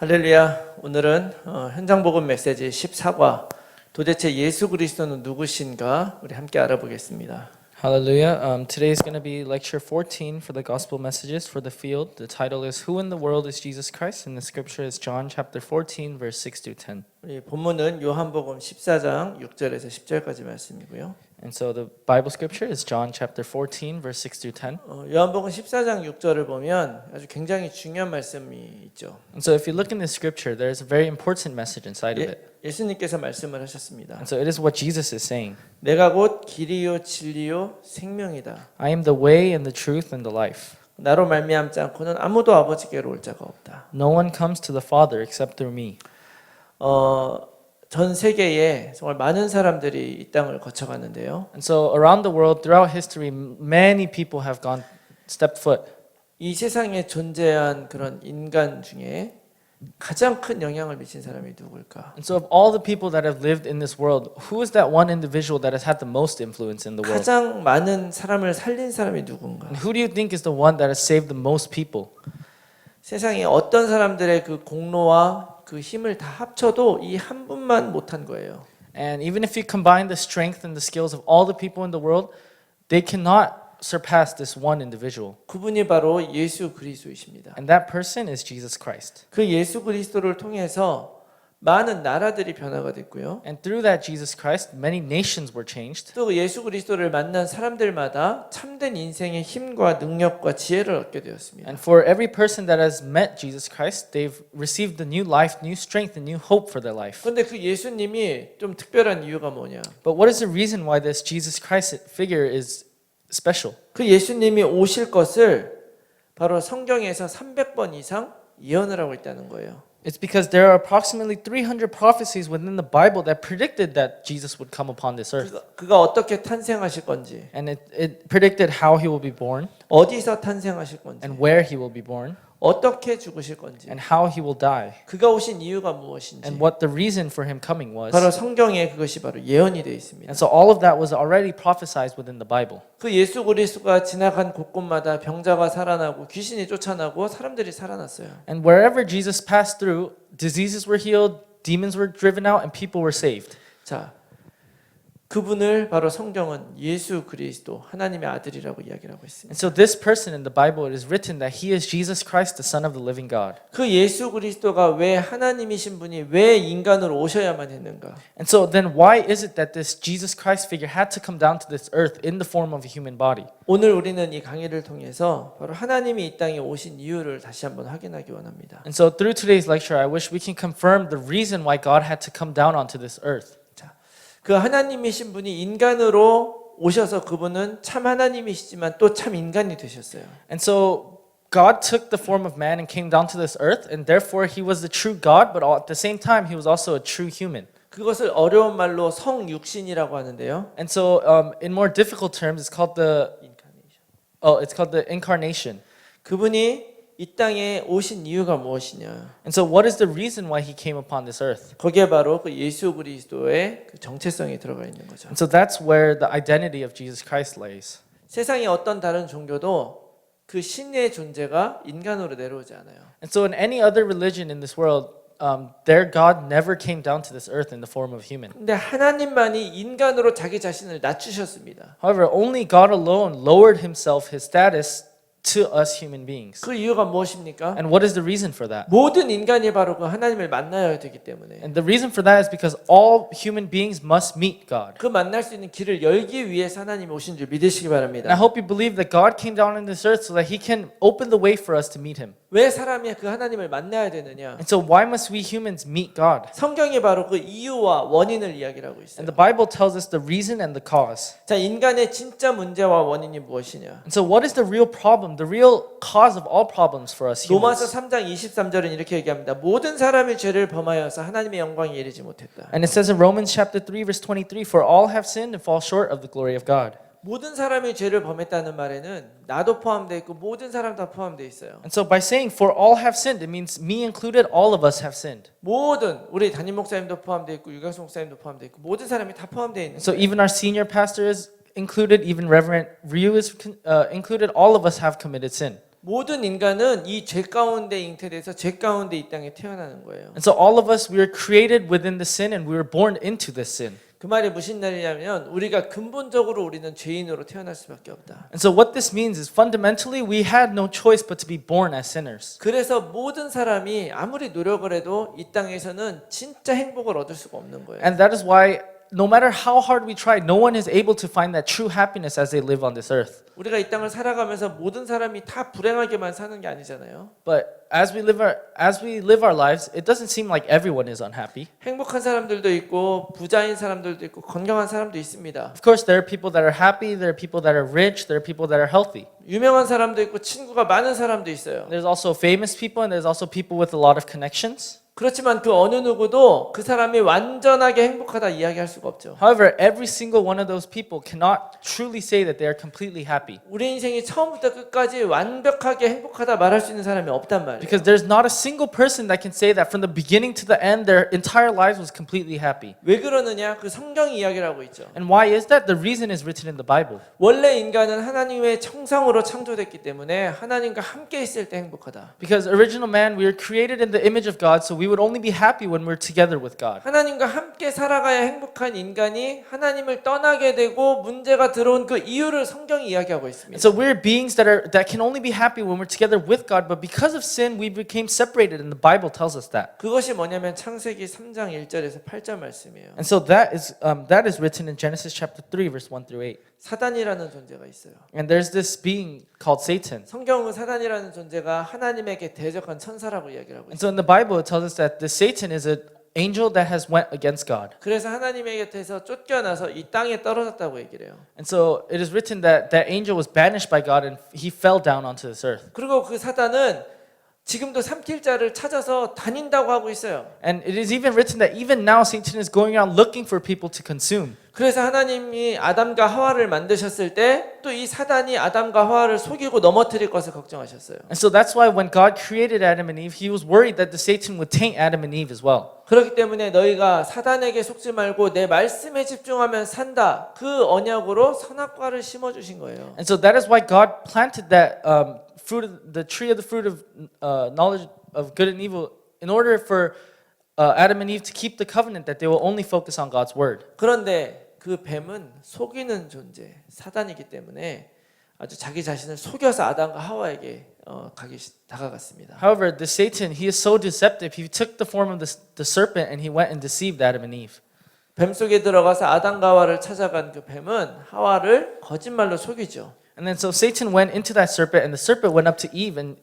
할렐루야. 오늘은 현장 복음 메시지 14과 도대체 예수 그리스도는 누구신가 우리 함께 알아보겠습니다. Hallelujah. Today is going to be lecture 14 for the gospel messages for the field. The title is Who in the World is Jesus Christ? And the scripture is John chapter 14 verse 6 to 10. 우리 본문은 요한복음 14장 6절에서 10절까지 말씀이고요. And so the Bible scripture is John chapter 14 verse 6 to 10. 요한복음 14장 6절을 보면 아주 굉장히 중요한 말씀이 있죠. And so if you look in this scripture, there is a very important message inside of it. 예수님께서 말씀을 하셨습니다. And so it is what Jesus is saying. 내가 곧 길이요 진리요 생명이다. I am the way and the truth and the life. 나로 말미암지 않고는 아무도 아버지께로 올 자가 없다. No one comes to the Father except through me. 전 세계에 정말 많은 사람들이 이 땅을 거쳐갔는데요. And so around the world, throughout history, many people have stepped foot. 이 세상에 존재한 그런 인간 중에 가장 큰 영향을 미친 사람이 누굴까? And so of all the people that have lived in this world, who is that one individual that has had the most influence in the world? 가장 많은 사람을 살린 사람이 누군가? And who do you think is the one that has saved the most people? 세상에 어떤 사람들의 그 공로와 그 힘을 다 합쳐도 이 한 분만 못한 거예요. And even if you combine the strength and the skills of all the people in the world, they cannot surpass this one individual. 그분이 바로 예수 그리스도이십니다. And that person is Jesus Christ. 그 예수 그리스도를 통해서 많은 나라들이 변화가 됐고요. And through that Jesus Christ, many nations were changed. 또 예수 그리스도를 만난 사람들마다 참된 인생의 힘과 능력과 지혜를 얻게 되었습니다. And for every person that has met Jesus Christ, they've received the new life, new strength, and new hope for their life. 그런데 그 예수님이 좀 특별한 이유가 뭐냐? But what is the reason why this Jesus Christ figure is special? 그 예수님이 오실 것을 바로 성경에서 300번 이상 예언을 하고 있다는 거예요. It's because there are approximately 300 prophecies within the Bible that predicted that Jesus would come upon this earth. 그가 어떻게 탄생하실 건지, And it predicted how he will be born 어디서 탄생하실 건지, and where he will be born 어떻게 죽으실 건지, and how he will die 그가 오신 이유가 무엇인지, and what the reason for him coming was. 바로 성경에 그것이 바로 예언이 되어 있습니다. And so all of that was already prophesied within the Bible. 그 예수 그리스도가 지나간 곳곳마다 병자가 살아나고 귀신이 쫓아나고 사람들이 살아났어요. And wherever Jesus passed through, diseases were healed, demons were driven out, and people were saved. 자, 그분을 바로 성경은 예수 그리스도 하나님의 아들이라고 이야기를 하고 있습니다. And so this person in the Bible, it is written that he is Jesus Christ, the Son of the living God. 그 예수 그리스도가 왜 하나님이신 분이 왜 인간으로 오셔야만 했는가? And so then why is it that this Jesus Christ figure had to come down to this earth in the form of a human body? 오늘 우리는 이 강의를 통해서 바로 하나님이 이 땅에 오신 이유를 다시 한번 확인하기 원합니다. And so through today's lecture, I wish we can confirm the reason why God had to come down onto this earth. 그 하나님이신 분이 인간으로 오셔서 그분은 참 하나님이시지만 또 참 인간이 되셨어요. And so God took the form of man and came down to this earth, and therefore he was the true God, but at the same time he was also a true human. 그것을 어려운 말로 성육신이라고 하는데요. And so in more difficult terms, it's called the incarnation. 그분이 이 땅에 오신 이유가 무엇이냐? And so what is the reason why he came upon this earth? 거기에 바로 그 예수 그리스도의 그 정체성이 들어가 있는 거죠. And so that's where the identity of Jesus Christ lays. 세상의 어떤 다른 종교도 그 신의 존재가 인간으로 내려오지 않아요. And so in any other religion in this world, their God never came down to this earth in the form of human. 근데 하나님만이 인간으로 자기 자신을 낮추셨습니다. However, only God alone lowered himself, his status, to us human beings. 그 이유가 무엇입니까? And what is the reason for that? 모든 인간이 바로 그 하나님을 만나야 되기 때문에 And the reason for that is because all human beings must meet God. 그 만날 수 있는 길을 열기 위해서 하나님이 오신 줄 믿으시기 And I 바랍니다. hope you believe that God came down on this earth so that he can open the way for us to meet him. 왜 사람이 그 하나님을 만나야 되느냐? And so why must we humans meet God? 성경이 바로 그 이유와 원인을 이야기를 하고 있어요. And the Bible tells us the reason and the cause. 자, 인간의 진짜 문제와 원인이 무엇이냐? And so what is the real problem, the real cause of all problems for us 로마서 humans? 3장 23절은 이렇게 얘기합니다. 모든 사람이 죄를 범하여서 하나님의 영광에 이르지 못했다. And it says in Romans chapter 3 verse 23, for all have sinned and fall short of the glory of God. 모든 사람이 죄를 범했다는 말에는 나도 포함되어 있고 모든 사람 다 포함되어 있어요. And so by saying for all have sinned, it means me included, all of us have sinned. 모든 우리 담임 목사님도 포함되어 있고 유광수 목사님도 포함되어 있고 모든 사람이 다 포함되어 있는 So 거예요. even our senior pastor is included, even Reverend Ryu is included, all of us have committed sin. 모든 인간은 이 죄 가운데 잉태돼서 죄 가운데 이 땅에 태어나는 거예요. And so all of us, we were created within the sin and we were born into this sin. 그 말이 무슨 말이냐면 우리가 근본적으로 우리는 죄인으로 태어날 수밖에 없다. And so what this means is fundamentally we had no choice but to be born as sinners. 그래서 모든 사람이 아무리 노력을 해도 이 땅에서는 진짜 행복을 얻을 수가 없는 거예요. And that is why no matter how hard we try, no one is able to find that true happiness as they live on this earth. 우리가 이 땅을 살아가면서 모든 사람이 다 불행하게만 사는 게 아니잖아요. But as we live our lives, it doesn't seem like everyone is unhappy. 행복한 사람들도 있고 부자인 사람들도 있고 건강한 사람도 있습니다. Of course, there are people that are happy, there are people that are rich, there are people that are healthy. 유명한 사람도 있고 친구가 많은 사람도 있어요. There's also famous people and there's also people with a lot of connections. 그렇지만 그 어느 누구도 그 사람이 완전하게 행복하다 이야기할 수가 없죠. However, every single one of those people cannot truly say that they are completely happy. 우리 인생이 처음부터 끝까지 완벽하게 행복하다 말할 수 있는 사람이 없단 말이에요. Because there's not a single person that can say that from the beginning to the end, their entire lives was completely happy. 왜 그러느냐? 그 성경이 이야기를 하고 있죠. And why is that? The reason is written in the Bible. 원래 인간은 하나님의 형상으로 창조됐기 때문에 하나님과 함께 있을 때 행복하다. Because original man, we were created in the image of God, so we would only be happy when we're together with God. 하나님과 함께 살아가야 행복한 인간이 하나님을 떠나게 되고 문제가 들어온 그 이유를 성경이 이야기하고 있습니다. And so we're beings that can only be happy when we're together with God, but because of sin, we became separated, and the Bible tells us that. 그것이 뭐냐면 창세기 3장 1절에서 8절 말씀이에요. And so that is written in Genesis chapter 3, verse 1 through 8. 사단이라는 존재가 있어요. And there's this being called Satan. 성경은 사단이라는 존재가 하나님에게 대적한 천사라고 이야기를 하고 And 있어요. so in the Bible, it tells us that the Satan is an angel that has went against God. 그래서 하나님의 곁에서 쫓겨나서 이 땅에 떨어졌다고 얘기를 해요. And so it is written that that angel was banished by God and he fell down onto this earth. 그리고 그 사단은 지금도 삼킬 자를 찾아서 다닌다고 하고 있어요. And it is even written that even now Satan is going around looking for people to consume. 그래서 하나님이 아담과 하와를 만드셨을 때 또 이 사단이 아담과 하와를 속이고 넘어뜨릴 것을 걱정하셨어요. And so that's why when God created Adam and Eve, he was worried that the Satan would taint Adam and Eve as well. 그렇기 때문에 너희가 사단에게 속지 말고 내 말씀에 집중하면 산다. 그 언약으로 선악과를 심어 주신 거예요. And so that is why God planted that the tree of the fruit of knowledge of good and evil in order for Adam and Eve to keep the covenant that they will only focus on God's word. 그런데 그 뱀은 속이는 존재, 사단이기 때문에 아주 자기 자신을 속여서 아담과 하와에게 다가갔습니다. However, the Satan, he is so deceptive. He took the form of the serpent and he went and deceived Adam and Eve. 뱀 속에 들어가서 아담과 하와를 찾아간 그 뱀은 하와를 거짓말로 속이죠. And then so Satan went into that serpent and the serpent went up to Eve and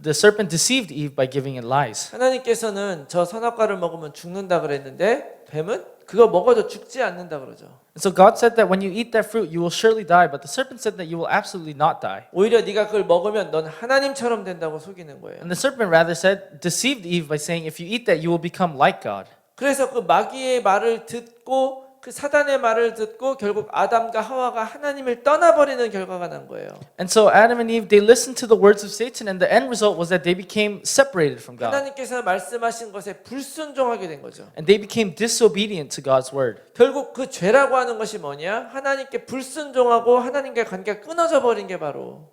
the serpent deceived Eve by giving it lies. 하나님께서는 저 선악과를 먹으면 죽는다 그랬는데 뱀은 그거 먹어도 죽지 않는다 그러죠. And so God said that when you eat that fruit, you will surely die. But the serpent said that you will absolutely not die. 오히려 네가 그걸 먹으면 넌 하나님처럼 된다고 속이는 거예요. And the serpent rather said, deceived Eve by saying, if you eat that, you will become like God. 그래서 그 마귀의 말을 듣고 그 사단의 말을 듣고 결국 아담과 하와가 하나님을 떠나버리는 결과가 난 거예요. And so Adam and Eve, they listened to the words of Satan, and the end result was that they became separated from God. 하나님께서 말씀하신 것에 불순종하게 된 거죠. And they became disobedient to God's word. 결국 그 죄라고 하는 것이 뭐냐? 하나님께 불순종하고 하나님과의 관계가 끊어져 버린 게 바로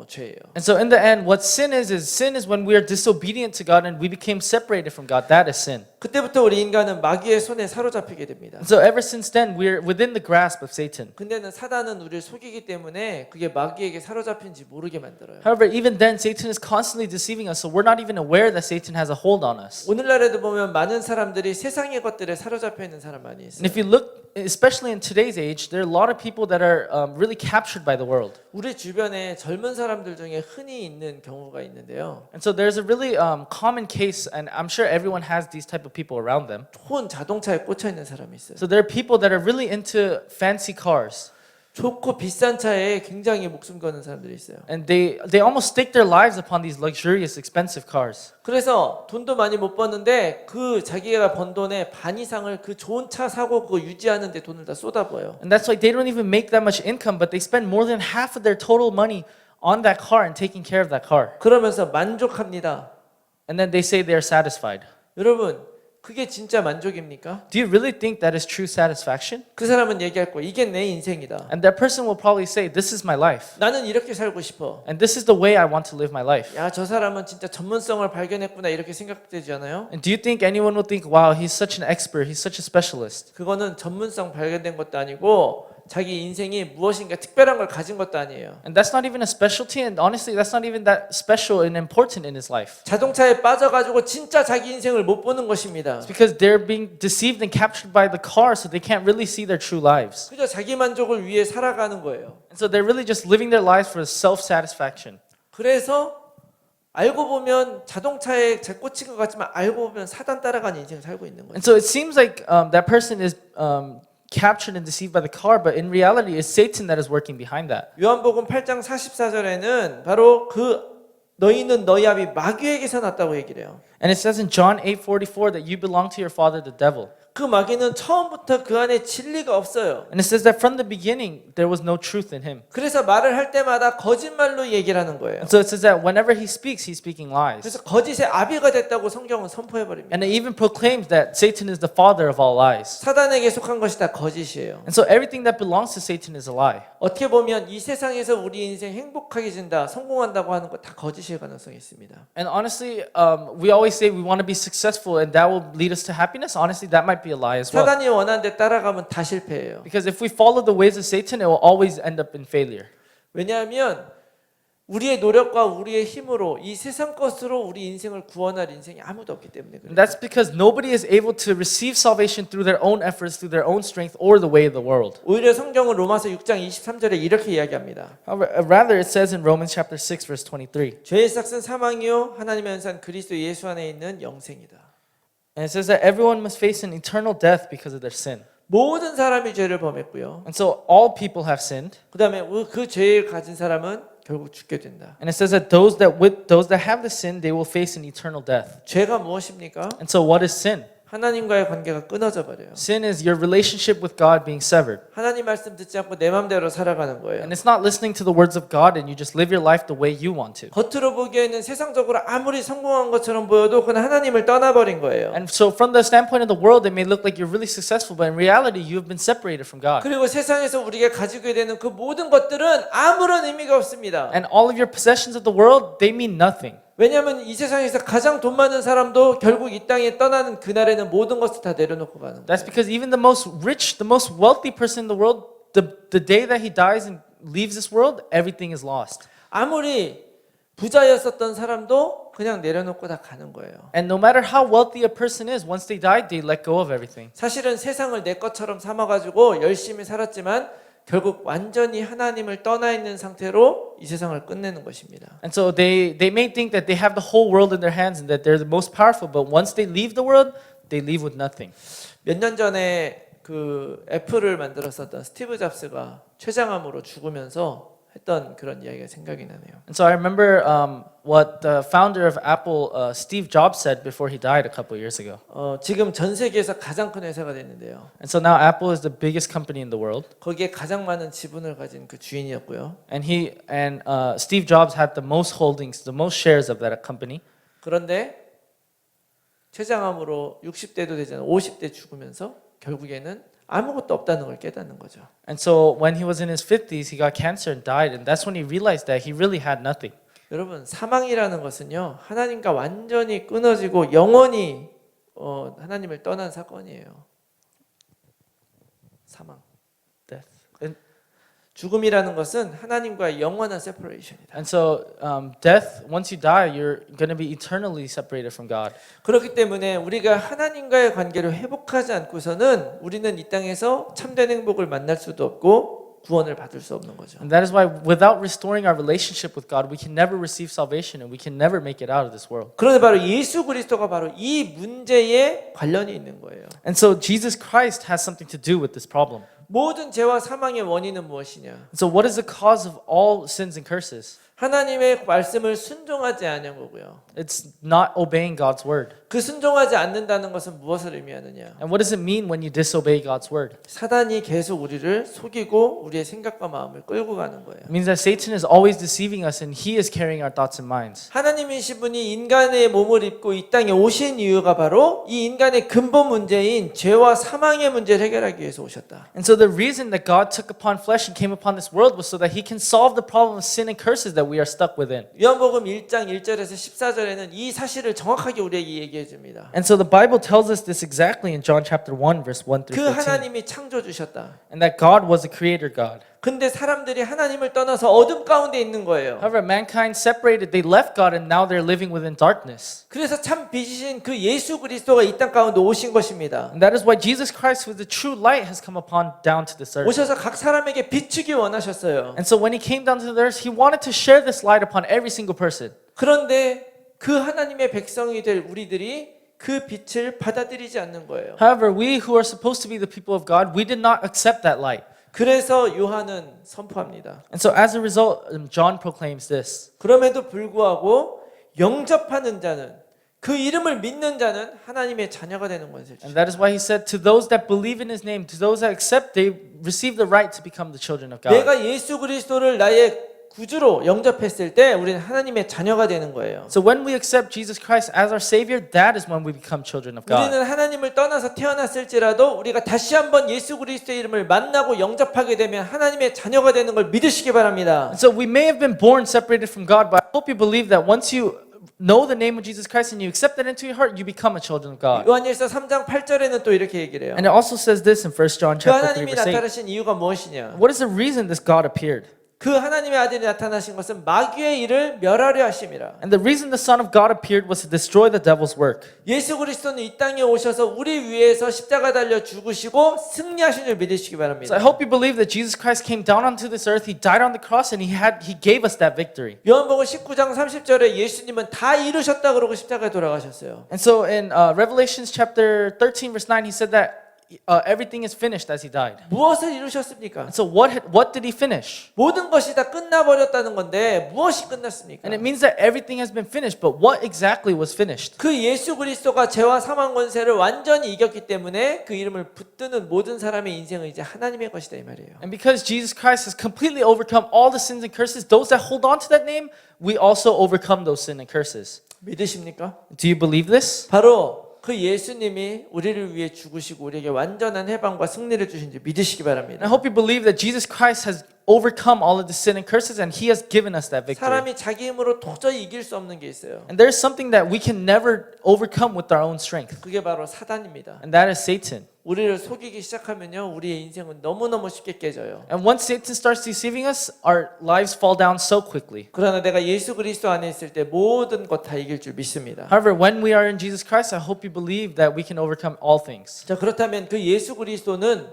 죄예요. And so in the end, what sin is when we are disobedient to God and we became separated from God. That is sin. 그때부터 우리 인간은 마귀의 손에 사로잡히게 됩니다. And so ever since then, we're within the grasp of Satan. 근데는 사단은 우리를 속이기 때문에 그게 마귀에게 사로잡힌지 모르게 만들어요. However, even then, Satan is constantly deceiving us, so we're not even aware that Satan has a hold on us. 오늘날에도 보면 많은 사람들이 세상의 것들에 사로잡혀 있는 사람 많이 있어요. And if you look, especially in today's age, there are a lot of people that are really captured by the world. 우리 주변에 젊은 사람들 중에 흔히 있는 경우가 있는데요. And so there's a really common case, and I'm sure everyone has these type of people around them. 좋은 자동차에 꽂혀 있는 사람이 있어요. So there are people that are really into fancy cars. 좋고 비싼 차에 굉장히 목숨 거는 사람들이 있어요. And they almost stake their lives upon these luxurious, expensive cars. 그래서 돈도 많이 못 버는데 그 자기가 번 돈의 반 이상을 그 좋은 차 사고 그거 유지하는 데 돈을 다 쏟아부어요. And that's why they don't even make that much income, but they spend more than half of their total money on that car and taking care of that car. 그러면서 만족합니다. And then they say they are satisfied. 여러분, 그게 진짜 만족입니까? Do you really think that is true satisfaction? 그 사람은 얘기할 거야. 이게 내 인생이다. And that person will probably say, this is my life. 나는 이렇게 살고 싶어. And this is the way I want to live my life. 야, 저 사람은 진짜 전문성을 발견했구나 이렇게 생각되지 않아요? And do you think anyone will think, wow, he's such an expert, he's such a specialist? 그거는 전문성 발견된 것도 아니고 자기 인생이 무엇인가 특별한 걸 가진 것도 아니에요. And that's not even a specialty, and honestly, that's not even that special and important in his life. 자동차에 빠져가지고 진짜 자기 인생을 못 보는 것입니다. It's because they're being deceived and captured by the car, so they can't really see their true lives. 그저 자기 만족을 위해 살아가는 거예요. And so they're really just living their lives for self-satisfaction. 그래서 알고 보면 자동차에 재 꽂힌 것 같지만 알고 보면 사단 따라가는 인생을 살고 있는 거예요. And so it seems like that person is captured and deceived by the car, but in reality, it's Satan that is working behind that. 요한복음 8장 44절에는 바로 그 너희는 너희 아비 마귀에게서 났다고 얘기를 해요. And it says in John 8:44 that you belong to your father, the devil. 그 마귀는 처음부터 그 안에 진리가 없어요. And it says that from the beginning, there was no truth in him. 그래서 말을 할 때마다 거짓말로 얘기를 하는 거예요. And so it says that whenever he speaks, he's speaking lies. 그래서 거짓의 아비가 됐다고 성경은 선포해 버립니다. And it even proclaims that Satan is the father of all lies. 사단에게 속한 것이 다 거짓이에요. And so everything that belongs to Satan is a lie. 어떻게 보면 이 세상에서 우리 인생 행복하게 진다, 성공한다고 하는 거 다 거짓일 가능성이 있습니다. And honestly, we always say we want to be successful and that will lead us to happiness. Honestly, that might be a lie as well. 사단이 원하는 데 따라가면 다 실패해요. Because if we follow the ways of Satan, it will always end up in failure. 왜냐하면 우리의 노력과 우리의 힘으로 이 세상 것으로 우리 인생을 구원할 인생이 아무도 없기 때문에 And 그래요. that's because nobody is able to receive salvation through their own efforts, through their own strength, or the way of the world. 오히려 성경은 로마서 6장 23절에 이렇게 이야기합니다. Rather, it says in Romans chapter 6, verse 23. 죄의 삭은 사망이요 하나님의 연산 그리스도 예수 안에 있는 영생이다. And it says that everyone must face an eternal death because of their sin. 모든 사람이 죄를 범했고요. And so all people have sinned. 그다음에 그 죄를 가진 사람은 결국 죽게 된다. And it says that those that have the sin, they will face an eternal death. 죄가 무엇입니까? And so what is sin? 하나님과의 관계가 끊어져 버려요. Sin is your relationship with God being severed. 하나님 말씀 듣지 않고 내 맘대로 살아가는 거예요. And it's not listening to the words of God and you just live your life the way you want to. 겉으로 보기에는 세상적으로 아무리 성공한 것처럼 보여도 그건 하나님을 떠나버린 거예요. And so from the standpoint of the world, it may look like you're really successful, but in reality, you have been separated from God. 그리고 세상에서 우리가 가지고 되는 그 모든 것들은 아무런 의미가 없습니다. And all of your possessions of the world, they mean nothing. 왜냐하면 이 세상에서 가장 돈 많은 사람도 결국 이 땅에 떠나는 그날에는 모든 것을 다 내려놓고 가는 That's 거예요. because even the most rich, the most wealthy person in the world, the day that he dies and leaves this world, everything is lost. 아무리 부자였었던 사람도 그냥 내려놓고 다 가는 거예요. And no matter how wealthy a person is, once they die, they let go of everything. 사실은 세상을 내 것처럼 삼아가지고 열심히 살았지만 결국 완전히 하나님을 떠나 있는 상태로 이 세상을 끝내는 것입니다. And so they may think that they have the whole world in their hands and that they're the most powerful, but once they leave the world, they leave with nothing. 몇 년 전에 그 애플을 만들었었던 스티브 잡스가 췌장암으로 죽으면서 했던 그런 이야기가 생각이 나네요. And so I remember what the founder of Apple, Steve Jobs, said before he died a couple years ago. 지금 전 세계에서 가장 큰 회사가 됐는데요. And so now Apple is the biggest company in the world. 거기에 가장 많은 지분을 가진 그 주인이었고요. And Steve Jobs had the most holdings, the most shares of that company. 그런데 췌장암으로 60대도 되지 않아 50대 죽으면서 결국에는 아무것도 없다는 걸 깨닫는 거죠. And so when he was in his 50s, he got cancer and died, and that's when he realized that he really had nothing. 여러분, 사망이라는 것은요 하나님과 완전히 끊어지고 영원히 하나님을 떠난 사건이에요. 사망, Death. 죽음이라는 것은 하나님과의 영원한 separation이다. And so death, once you die, you're going to be eternally separated from God. 그렇기 때문에 우리가 하나님과의 관계를 회복하지 않고서는 우리는 이 땅에서 참된 행복을 만날 수도 없고 구원을 받을 수 없는 거죠. And that is why without restoring our relationship with God, we can never receive salvation and we can never make it out of this world. 그런데 바로 예수 그리스도가 바로 이 문제에 관련이 있는 거예요. And so Jesus Christ has something to do with this problem. 모든 죄와 사망의 원인은 무엇이냐? So what is the cause of all sins and curses? 하나님의 말씀을 순종하지 않은 거고요. It's not obeying God's word. 그 순종하지 않는다는 것은 무엇을 의미하느냐? And what does it mean when you disobey God's word? 사단이 계속 우리를 속이고 우리의 생각과 마음을 끌고 가는 거예요. It means that Satan is always deceiving us and he is carrying our thoughts and minds. 하나님이신 분이 인간의 몸을 입고 이 땅에 오신 이유가 바로 이 인간의 근본 문제인 죄와 사망의 문제를 해결하기 위해서 오셨다. And so the reason that God took upon flesh and came upon this world was so that he can solve the problem of sin and curses that we are stuck within. 요한복음 1장 1절에서 14절에는 이 사실을 정확하게 우리에게 얘기해 줍니다. And so the Bible tells us this exactly in John chapter 1 verse 1 그 through 14. 하나님이 창조 주셨다. And that God was a creator God. 근데 사람들이 하나님을 떠나서 어둠 가운데 있는 거예요. However, mankind separated, they left God and now they're living within darkness. 그래서 참 빛이신 그 예수 그리스도가 이 땅 가운데 오신 것입니다. And that is why Jesus Christ, who is the true light, has come upon down to this earth. 오셔서 각 사람에게 비추기 원하셨어요. And so when he came down to the earth, he wanted to share this light upon every single person. 그런데 그 하나님의 백성이 될 우리들이 그 빛을 받아들이지 않는 거예요. However, we who are supposed to be the people of God, we did not accept that light. 그래서 요한은 선포합니다. And so as a result, John proclaims this. 그럼에도 불구하고 영접하는 자는 그 이름을 믿는 자는 하나님의 자녀가 되는 것을 And that is why he said, to those that believe in his name, to those that accept, they receive the right to become the children of God. 내가 예수 그리스도를 나의 구주로 영접했을 때 우리는 하나님의 자녀가 되는 거예요. So when we accept Jesus Christ as our Savior, that is when we become children of God. 우리는 하나님을 떠나서 태어났을지라도 우리가 다시 한번 예수 그리스도의 이름을 만나고 영접하게 되면 하나님의 자녀가 되는 걸 믿으시기 바랍니다. So we may have been born separated from God, but I hope you believe that once you know the name of Jesus Christ and you accept that into your heart, you become a children of God. 요한일서 3장 8절에는 또 이렇게 얘기를 해요. And it also says this in 1 John 그 chapter 3 하나님이 verse 8. 나타나신 이유가 무엇이냐? What is the reason this God appeared? 그 하나님의 아들이 나타나신 것은 마귀의 일을 멸하려 하심이라. And the reason the Son of God appeared was to destroy the devil's work. 예수 그리스도는 이 땅에 오셔서 우리 위해서 십자가 달려 죽으시고 승리하신 줄 믿으시기 So I 바랍니다. hope you believe that Jesus Christ came down onto this earth, he died on the cross, and he gave us that victory. 요한복음 19장 30절에 예수님은 다 이루셨다 그러고 십자가에 돌아가셨어요. And so in Revelations chapter 13 verse 9, he said that everything is finished as he died. 무엇을 이루셨습니까? And so what did he finish? 모든 것이 다 끝나버렸다는 건데 무엇이 끝났습니까? And it means that everything has been finished, but what exactly was finished? 그 예수 그리스도가 죄와 사망 권세를 완전히 이겼기 때문에 그 이름을 붙드는 모든 사람의 인생은 이제 하나님의 것이다 이 말이에요. And because Jesus Christ has completely overcome all the sins and curses, those that hold on to that name, we also overcome those sin and curses. 믿으십니까? Do you believe this? 바로 그 예수님이 우리를 위해 죽으시고 우리에게 완전한 해방과 승리를 주신 줄 믿으시기 And I 바랍니다. hope you believe that Jesus Christ has overcome all of the sin and curses, and he has given us that victory. 사람이 자기 힘으로 도저히 이길 수 없는 게 있어요. And there is something that we can never overcome with our own strength, 그게 바로 사단입니다. and that is Satan. 우리를 속이기 시작하면요, 우리의 인생은 너무너무 쉽게 깨져요. And once Satan starts deceiving us, our lives fall down so quickly. 그러나 내가 예수 그리스도 안에 있을 때 모든 것 다 이길 줄 믿습니다. However, when we are in Jesus Christ, I hope you believe that we can overcome all things. 자, 그렇다면 그 예수 그리스도는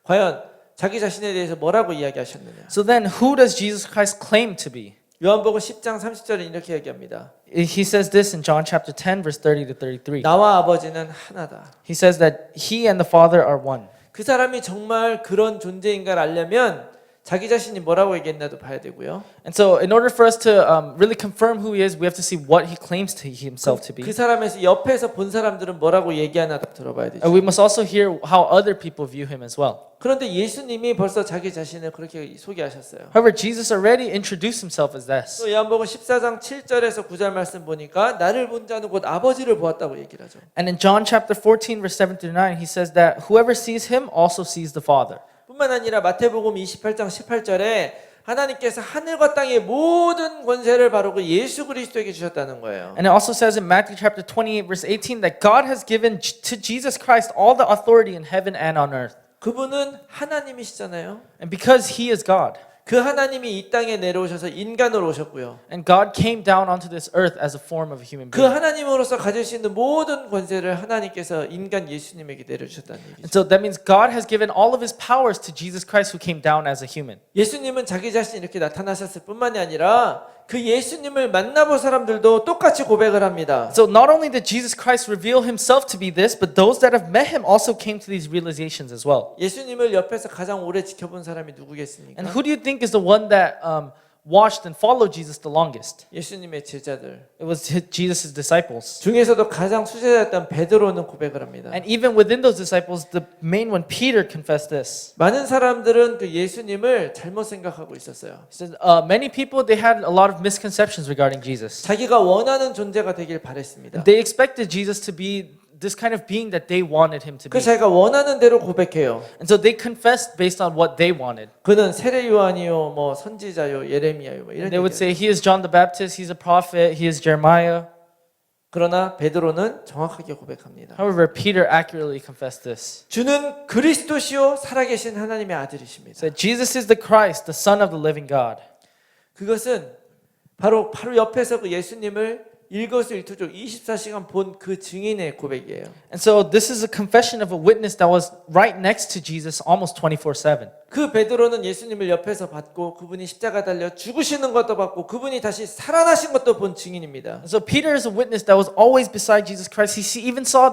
과연 자기 자신에 대해서 뭐라고 이야기하셨느냐? So then, who does Jesus Christ claim to be? 요한복음 10장 30절에 이렇게 얘기합니다. He says this in John chapter 10, verse 30 to 33. 나와 아버지는 하나다. He says that he and the Father are one. 그 사람이 정말 그런 존재인가를 알려면 자기 자신이 뭐라고 얘기했나도 봐야 되고요. And so, in order for us to really confirm who he is, we have to see what he claims to himself to be. 그 사람에서 옆에서 본 사람들은 뭐라고 얘기하나도 들어봐야 되죠. And we must also hear how other people view him as well. 그런데 예수님이 벌써 자기 자신을 그렇게 소개하셨어요. However, Jesus already introduced himself as this. 또 요한복음 14장 7절에서 9절 말씀 보니까 나를 본 자는 곧 아버지를 보았다고 얘기를 하죠. And in John chapter 14, verse 7 through 9, he says that whoever sees him also sees the Father. 뿐만 아니라 마태복음 28장 18절에 하나님께서 하늘과 땅의 모든 권세를 바로 그 예수 그리스도에게 주셨다는 거예요. And it also says in Matthew chapter 28, verse 18, that God has given to Jesus Christ all the authority in heaven and on earth. 그분은 하나님이시잖아요. And because he is God, 그 하나님이 이 땅에 내려오셔서 인간으로 오셨고요. and God came down onto this earth as a form of a human 그 being. 하나님으로서 가질 수 있는 모든 권세를 하나님께서 인간 예수님에게 내려주셨다는 And 얘기죠. so that means God has given all of his powers to Jesus Christ who came down as a human. 예수님은 자기 자신이 이렇게 나타나셨을 뿐만이 아니라 그 예수님을 만나본 사람들도 똑같이 고백을 합니다. So not only did Jesus Christ reveal himself to be this, but those that have met him also came to these realizations as well. 예수님을 옆에서 가장 오래 지켜본 사람이 누구겠습니까? And who do you think is the one that watched and followed Jesus the longest. 예수님의 제자들 It was Jesus' disciples. 중에서도 가장 수제자였던 베드로는 고백을 합니다. And even within those disciples, the main one, Peter, confessed this. 많은 사람들은 그 예수님을 잘못 생각하고 있었어요. He said, many people, they had a lot of misconceptions regarding Jesus. 자기가 원하는 존재가 되길 바랬습니다. They expected Jesus to be this kind of being that they wanted him to 그 be. 자기가 원하는 대로 고백해요. And so they confessed based on what they wanted. 그는 세례 요한이요, 뭐 선지자요, 예레미야요, 뭐 이런 They would 얘기예요. say, he is John the Baptist, he's a prophet, he is Jeremiah. 그러나 베드로는 정확하게 고백합니다. However, Peter accurately confessed this. 주는 그리스도시요 살아계신 하나님의 아들이십니다. Said, Jesus is the Christ, the Son of the living God. 그것은 바로 옆에서 그 예수님을 일거수일투족 24시간 본 그 증인의 고백이에요. And so this is a confession of a witness that was right next to Jesus almost 24/7. 그 베드로는 예수님을 옆에서 봤고 그분이 십자가 달려 죽으시는 것도 봤고 그분이 다시 살아나신 것도 본 증인입니다. And so Peter is a witness that was always beside Jesus Christ. Even saw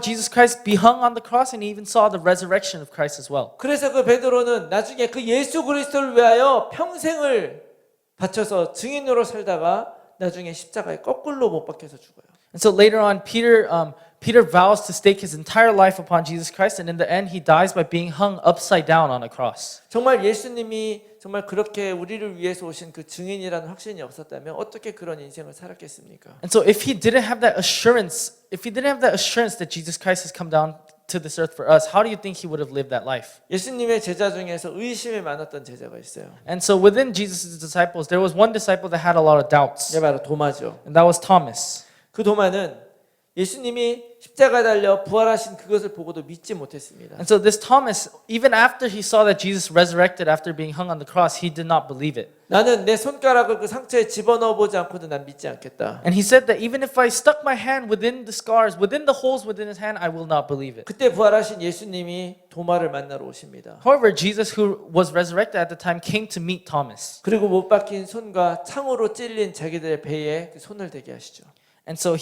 Jesus Christ be hung on the cross, and he even saw the resurrection of Christ as well. 그래서 그 베드로는 나중에 그 예수 그리스도를 위하여 평생을 바쳐서 증인으로 살다가 나중에 십자가에 거꾸로 못 박혀서 죽어요. And so later on, Peter vows to stake his entire life upon Jesus Christ, and in the end, he dies by being hung upside down on a cross. 정말 예수님이 정말 그렇게 우리를 위해서 오신 그 증인이라는 확신이 없었다면 어떻게 그런 인생을 살았겠습니까? And so if he didn't have that assurance that Jesus Christ has come down to this earth for us, how do you think he would have lived that life? 예수님의 제자 중에서 의심이 많았던 제자가 있어요. And so within Jesus' disciples, there was one disciple that had a lot of doubts, 네, 바로 도마죠. and that was Thomas. 그 도마는 예수님이 십자가 달려 부활하신 그것을 보고도 믿지 못했습니다. And so this Thomas, even after he saw that Jesus resurrected after being hung on the cross, he did not believe it. 나는 내 손가락을 그 상처에 집어넣어 보지 않고도 난 믿지 않겠다. And he said that even if I stuck my hand within the scars, within the holes within his hand, I will not believe it. 그때 부활하신 예수님이 도마를 만나러 오십니다. However, Jesus, who was resurrected at the time, came to meet Thomas. 그리고 못 박힌 손과 창으로 찔린 자기들의 배에 그 손을 대게 하시죠. And so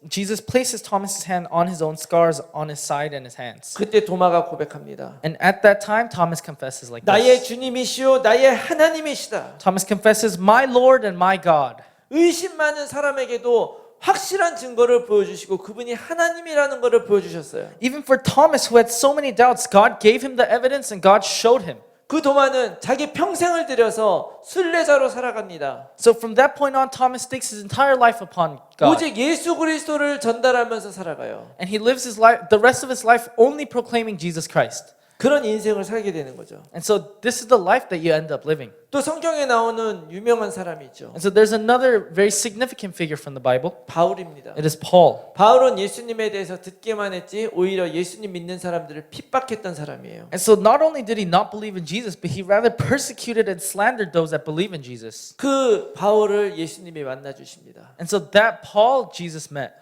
Jesus places Thomas's hand on his own scars on his side and his hands. 그때 도마가 고백합니다. And at that time, Thomas confesses like 나의 this. 주님이시오 나의 하나님이시다. Thomas confesses, my Lord and my God. 의심 많은 사람에게도 확실한 증거를 보여주시고 그분이 하나님이라는 것을 보여주셨어요. Even for Thomas, who had so many doubts, God gave him the evidence and God showed him. 그 도마는 자기 평생을 들여서 순례자로 살아갑니다. So from that point on, Thomas stakes his entire life upon God. 오직 예수 그리스도를 전달하면서 살아가요. And he lives his life, the rest of his life, only proclaiming Jesus Christ. 그런 인생을 살게 되는 거죠. And so this is the life that you end up living. 또 성경에 나오는 유명한 사람이 있죠. And so there's another very significant figure from the Bible. 바울입니다. It is Paul. 바울은 예수님에 대해서 듣기만 했지 오히려 예수님 믿는 사람들을 핍박했던 사람이에요. And so not only did he not believe in Jesus, but he rather persecuted and slandered those that believe in Jesus. 그 바울을 예수님이 만나 주십니다. And so that Paul Jesus met.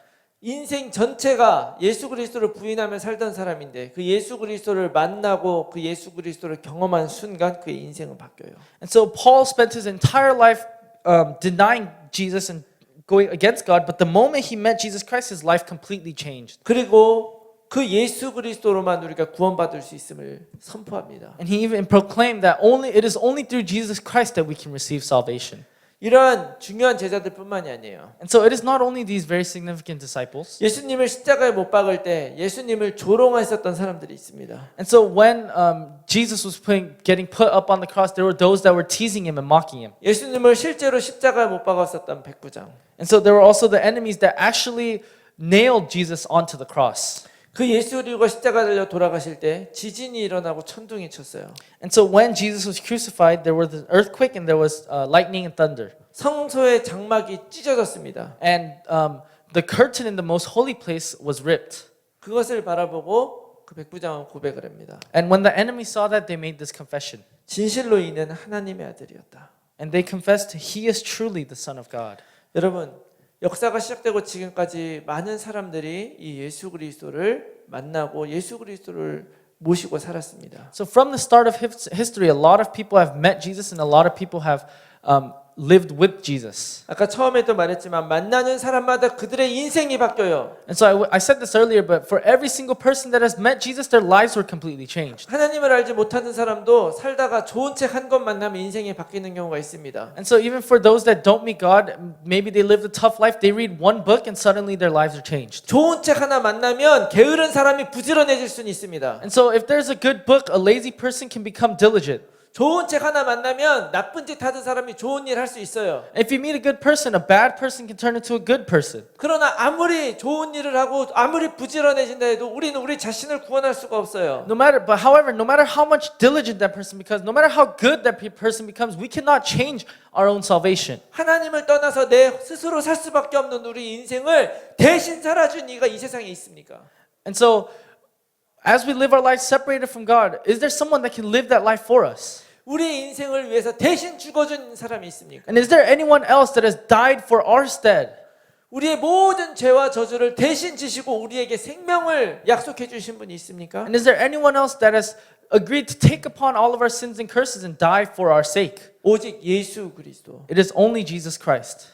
인생 전체가 예수 그리스도를 부인하며 살던 사람인데 그 예수 그리스도를 만나고 그 예수 그리스도를 경험한 순간 그의 인생은 바뀌어요. And so Paul spent his entire life denying Jesus and going against God, but the moment he met Jesus Christ, his life completely changed. 그리고 그 예수 그리스도로만 우리가 구원받을 수 있음을 선포합니다. And he even proclaimed that it is only through Jesus Christ that we can receive salvation. 이러한 중요한 제자들뿐만이 아니에요. And so it is not only these very significant disciples. 예수님을 십자가에 못 박을 때 예수님을 조롱했었던 사람들이 있습니다. And so when Jesus was getting put up on the cross, there were those that were teasing him and mocking him. 예수님을 실제로 십자가에 못 박았었던 백부장. And so there were also the enemies that actually nailed Jesus onto the cross. 그 예수 그리스도가 십자가 달려 돌아가실 때 지진이 일어나고 천둥이 쳤어요. And so when Jesus was crucified, there was an earthquake and there was lightning and thunder. 성소의 장막이 찢어졌습니다. And the curtain in the most holy place was ripped. 그것을 바라보고 그 백부장은 고백을 합니다. And when the enemy saw that, they made this confession. 진실로 이는 하나님의 아들이었다. And they confessed, he is truly the Son of God. 여러분, 역사가 시작되고 지금까지 많은 사람들이 이 예수 그리스도를 만나고 예수 그리스도를 모시고 살았습니다. So from the start of history, a lot of people have met Jesus and a lot of people have lived with Jesus. 아까 처음에도 말했지만 만나는 사람마다 그들의 인생이 바뀌어요. And so I said this earlier, but for every single person that has met Jesus, their lives were completely changed. 하나님을 알지 못하는 사람도 살다가 좋은 책 한 권 만나면 인생이 바뀌는 경우가 있습니다. And so even for those that don't meet God, maybe they lived a tough life, they read one book and suddenly their lives are changed. 좋은 책 하나 만나면 게으른 사람이 부지런해질 수는 있습니다. And so if there's a good book, a lazy person can become diligent. 좋은 책 하나 만나면 나쁜 짓 하던 사람이 좋은 일 할 수 있어요. If you meet a good person, a bad person can turn into a good person. 그러나 아무리 좋은 일을 하고 아무리 부지런해진다 해도 우리는 우리 자신을 구원할 수가 없어요. However, no matter how much diligent that person becomes, no matter how good that person becomes, we cannot change our own salvation. 하나님을 떠나서 내 스스로 살 수밖에 없는 우리 인생을 대신 살아준 이가 이 세상에 있습니까? And so, as we live our lives separated from God, is there someone that can live that life for us? 우리 인생을 위해서 대신 죽어준 사람이 있습니까? And is there anyone else that has died for our stead? 우리의 모든 죄와 저주를 대신 지시고 우리에게 생명을 약속해 주신 분이 있습니까? And is there anyone else that has agreed to take upon all of our sins and curses and die for our sake? 오직 예수 그리스도. It is only Jesus Christ.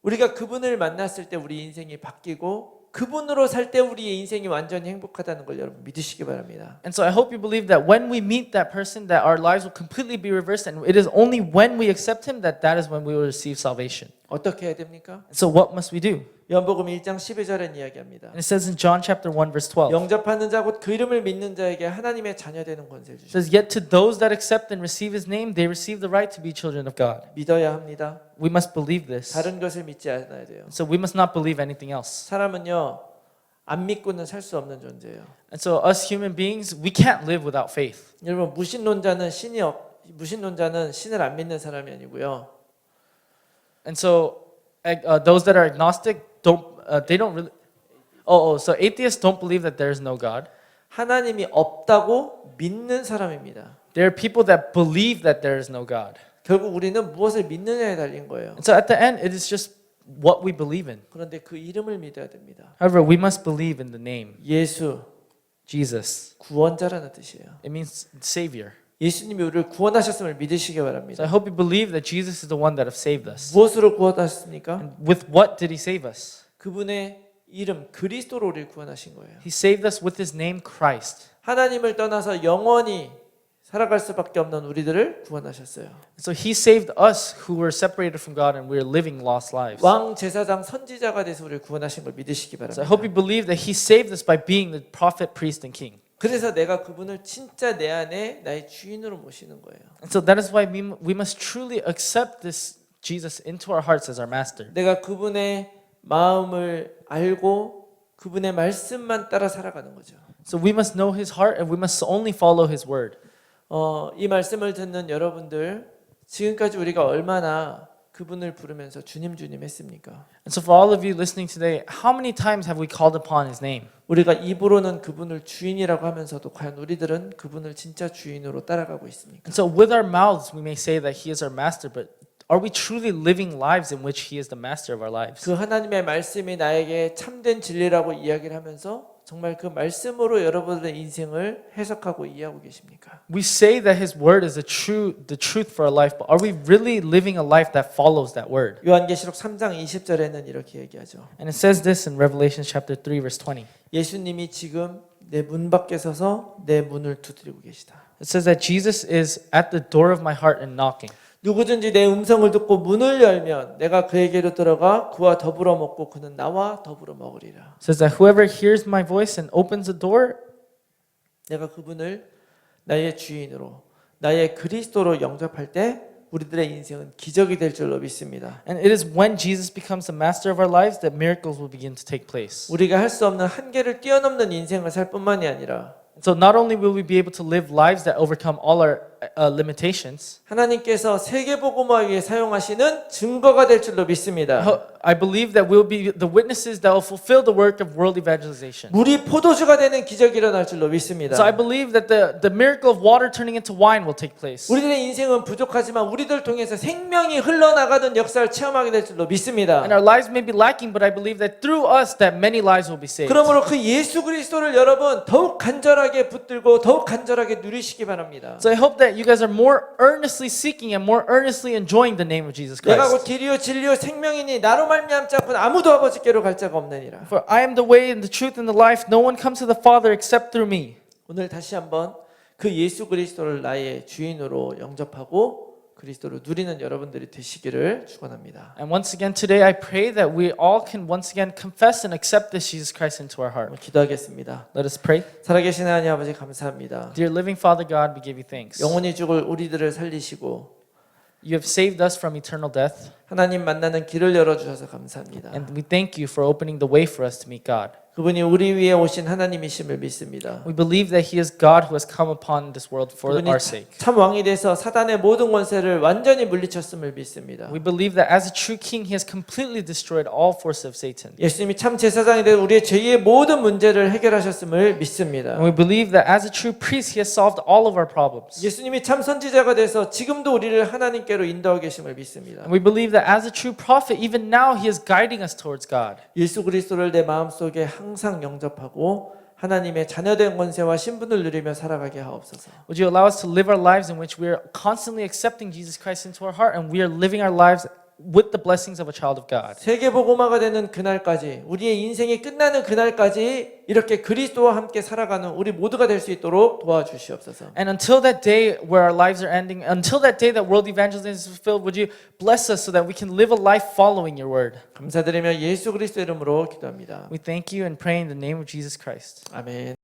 우리가 그분을 만났을 때 우리 인생이 바뀌고 그분으로 살 때 우리의 인생이 완전히 행복하다는 걸 여러분 믿으시기 바랍니다. And so I hope you believe that when we meet that person, that our lives will completely be reversed, and it is only when we accept Him that is when we will receive salvation. 어떻게 해야 됩니까? So what must we do? 요한복음 1장 12절에 이야기합니다. And it says in John chapter 1 verse 12. 영접하는 자 곧 그 이름을 믿는 자에게 하나님의 자녀 되는 권세를 It 주시고 says, yet to those that accept and receive His name, they receive the right to be children of God. 믿어야 합니다. We must believe this. 다른 것을 믿지 않아야 돼요. So we must not believe anything else. 사람은요 안 믿고는 살 수 없는 존재예요. And so us human beings, we can't live without faith. 여러분 무신론자는 무신론자는 신을 안 믿는 사람이 아니고요. And so those that are agnostic they don't really. So atheists don't believe that there is no God. 하나님이 없다고 믿는 사람입니다. There are people that believe that there is no God. 결국 우리는 무엇을 믿느냐에 달린 거예요. And so at the end, it is just what we believe in. 그런데 그 이름을 믿어야 됩니다. However, we must believe in the name 예수, Jesus. 구원자라는 뜻이에요. It means Savior. 예수님이 우리를 구원하셨음을 믿으시기 So 바랍니다. I hope you believe that Jesus is the one that have saved us. 무엇으로 구원하셨습니까? And with what did He save us? 그분의 이름 그리스도로 우리를 구원하신 거예요. He saved us with His name Christ. 하나님을 떠나서 영원히 살아갈 수밖에 없는 우리들을 구원하셨어요. So He saved us who were separated from God and we are living lost lives. 왕 제사장 선지자가 돼서 우리를 구원하신 걸 믿으시기 So I hope 바랍니다. you believe that He saved us by being the prophet, priest, and king. 그래서 내가 그분을 진짜 내 안에 나의 주인으로 모시는 거예요. And so that is why we must truly accept this Jesus into our hearts as our master. 내가 그분의 마음을 알고 그분의 말씀만 따라 살아가는 거죠. So we must know His heart and we must only follow His word. 이 말씀을 듣는 여러분들 지금까지 우리가 얼마나 그분을 부르면서 주님 주님 했습니까? And so for all of you listening today, how many times have we called upon His name? 우리가 입으로는 그분을 주인이라고 하면서도 과연 우리들은 그분을 진짜 주인으로 따라가고 있습니까? And so with our mouths we may say that He is our master, but are we truly living lives in which He is the master of our lives? 그 하나님의 말씀이 나에게 참된 진리라고 이야기를 하면서 정말 그 말씀으로 여러분들의 인생을 해석하고 이해하고 계십니까? We say that His word is the truth for our life, but are we really living a life that follows that word? 요한계시록 3장 20절에는 이렇게 얘기하죠. And it says this in Revelation chapter 3 verse 20. 예수님이 지금 내 문 밖에 서서 내 문을 두드리고 계시다. It says that Jesus is at the door of my heart and knocking. 누구든지 내 음성을 듣고 문을 열면 내가 그에게로 들어가 그와 더불어 먹고 그는 나와 더불어 먹으리라. It says that whoever hears my voice and opens the door, 내가 그분을 나의 주인으로 나의 그리스도로 영접할 때 우리들의 인생은 기적이 될 줄로 믿습니다. and it is when Jesus becomes the master of our lives that miracles will begin to take place. 우리가 할 수 없는 한계를 뛰어넘는 인생을 살 뿐만이 아니라 So not only will we be able to live lives that overcome all our limitations, 하나님께서 세계복음화에 사용하시는 증거가 될 줄로 믿습니다. I believe that we'll be the witnesses that will fulfill the work of world evangelization. 물이 포도주가 되는 기적이 일어날 줄로 믿습니다. So I believe that the miracle of water turning into wine will take place. 우리들의 인생은 부족하지만 우리들 통해서 생명이 흘러나가는 역사를 체험하게 될 줄로 믿습니다. And our lives may be lacking, but I believe that through us that many lives will be saved. 그러므로 그 예수 그리스도를 여러분 더욱 간절하게 붙들고 더욱 간절하게 누리시기 바랍니다. So I hope that that you guys are more earnestly seeking and more earnestly enjoying the name of Jesus 내가 곧 Christ. 길이요 진리요 생명이니 나로 말미암지 않고는 아무도 아버지께로 갈 자가 없느니라. For I am the way and the truth and the life. No one comes to the Father except through me. 오늘 다시 한번 그 예수 그리스도를 나의 주인으로 영접하고 그리스도를 누리는 여러분들이 되시기를 축원합니다. And once again today I pray that we all can once again confess and accept this Jesus Christ into our heart. 기도하겠습니다. Let us pray. 살아계신 하나님 아버지 감사합니다. Dear living Father God, we give you thanks. 영원히 죽을 우리들을 살리시고 You have saved us from eternal death, 하나님 만나는 길을 열어주셔서 감사합니다. and we thank you for opening the way for us to meet God. 그분이 우리 위에 오신 하나님이심을 믿습니다. We believe that He is God who has come upon this world for 그분이 our sake. 참 왕이 돼서 사단의 모든 권세를 완전히 물리쳤음을 믿습니다. We believe that as a true king, He has completely destroyed all forces of Satan. 예수님이 참 제사장이 되어 우리의 죄의 모든 문제를 해결하셨음을 믿습니다. And we believe that as a true priest, He has solved all of our problems. 예수님이 참 선지자가 돼서 지금도 우리를 하나님께로 인도하고 계심을 믿습니다. And we believe that as a true prophet, even now He is guiding us towards God. 예수 그리스도를 내 마음속에 항상 영접하고 하나님의 자녀된 권세와 신분을 누리며 살아가게 하옵소서. Would you allow us to live our lives in which we are constantly accepting Jesus Christ into our heart and we are living our lives with the blessings of a child of God? 세계 복음화가 되는 그날까지 우리의 인생이 끝나는 그날까지 이렇게 그리스도와 함께 살아가는 우리 모두가 될 수 있도록 도와주시옵소서. And until that day where our lives are ending, until that day that world evangelism is fulfilled, would you bless us so that we can live a life following your word? 감사드리며 예수 그리스도 이름으로 기도합니다. We thank you and pray in the name of Jesus Christ. 아멘.